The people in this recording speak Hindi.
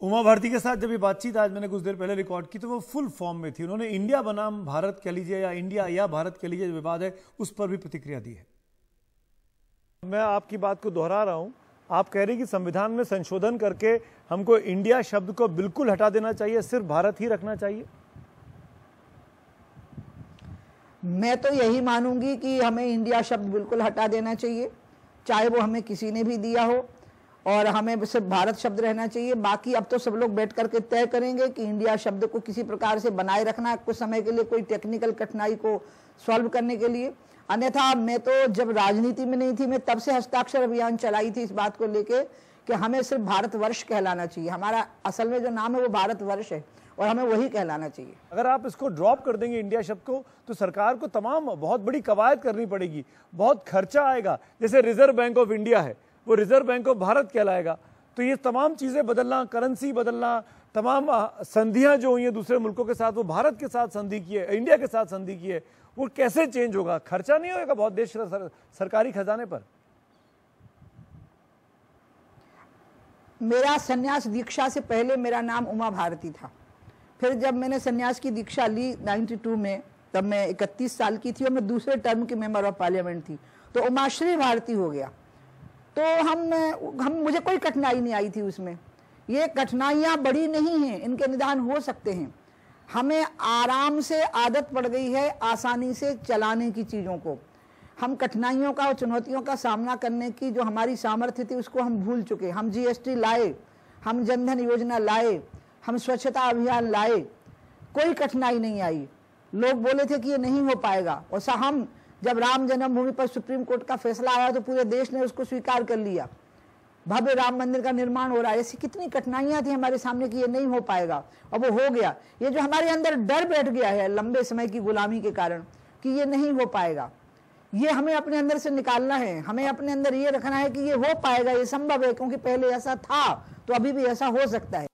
उमा भारती के साथ जब ये बातचीत आज मैंने कुछ देर पहले रिकॉर्ड की तो वो फुल फॉर्म में थी। उन्होंने इंडिया बनाम भारत कह लीजिए या इंडिया या भारत कह लीजिए, जो विवाद है उस पर भी प्रतिक्रिया दी है। मैं आपकी बात को दोहरा रहा हूं, आप कह रहे हैं कि संविधान में संशोधन करके हमको इंडिया शब्द को बिल्कुल हटा देना चाहिए, सिर्फ भारत ही रखना चाहिए। मैं तो यही मानूंगी कि हमें इंडिया शब्द बिल्कुल हटा देना चाहिए, चाहे वो हमें किसी ने भी दिया हो, और हमें सिर्फ भारत शब्द रहना चाहिए। बाकी अब तो सब लोग बैठ करके तय करेंगे कि इंडिया शब्द को किसी प्रकार से बनाए रखना है कुछ समय के लिए, कोई टेक्निकल कठिनाई को सॉल्व करने के लिए। अन्यथा मैं तो जब राजनीति में नहीं थी, मैं तब से हस्ताक्षर अभियान चलाई थी इस बात को लेके कि हमें सिर्फ भारतवर्ष कहलाना चाहिए। हमारा असल में जो नाम है वो भारतवर्ष है और हमें वही कहलाना चाहिए। अगर आप इसको ड्रॉप कर देंगे इंडिया शब्द को, तो सरकार को तमाम बहुत बड़ी कवायद करनी पड़ेगी, बहुत खर्चा आएगा। जैसे रिजर्व बैंक ऑफ इंडिया है, वो रिजर्व बैंक ऑफ भारत कहलाएगा। तो ये तमाम चीजें बदलना, करेंसी बदलना, तमाम संधियां जो हुई है दूसरे मुल्कों के साथ, वो भारत के साथ संधि की है, इंडिया के साथ संधि की है, वो कैसे चेंज होगा? खर्चा नहीं होगा बहुत देश सरकारी खजाने पर? मेरा संन्यास दीक्षा से पहले मेरा नाम उमा भारती था। फिर जब मैंने संन्यास की दीक्षा ली 92 में, तब मैं 31 साल की थी और मैं दूसरे टर्म की मेंबर ऑफ पार्लियामेंट थी, तो उमाश्री भारती हो गया। तो हम मुझे कोई कठिनाई नहीं आई थी उसमें। ये कठिनाइयाँ बड़ी नहीं हैं, इनके निदान हो सकते हैं। हमें आराम से आदत पड़ गई है आसानी से चलाने की चीज़ों को। हम कठिनाइयों का और चुनौतियों का सामना करने की जो हमारी सामर्थ्य थी उसको हम भूल चुके। हम जीएसटी लाए, हम जनधन योजना लाए, हम स्वच्छता अभियान लाए, कोई कठिनाई नहीं आई। लोग बोले थे कि ये नहीं हो पाएगा, और हम जब राम जन्मभूमि पर सुप्रीम कोर्ट का फैसला आया तो पूरे देश ने उसको स्वीकार कर लिया। भव्य राम मंदिर का निर्माण हो रहा है। ऐसी कितनी कठिनाइयां थी हमारे सामने कि ये नहीं हो पाएगा, और वो हो गया। ये जो हमारे अंदर डर बैठ गया है लंबे समय की गुलामी के कारण कि ये नहीं हो पाएगा, ये हमें अपने अंदर से निकालना है। हमें अपने अंदर ये रखना है कि ये हो पाएगा, ये संभव है, क्योंकि पहले ऐसा था तो अभी भी ऐसा हो सकता है।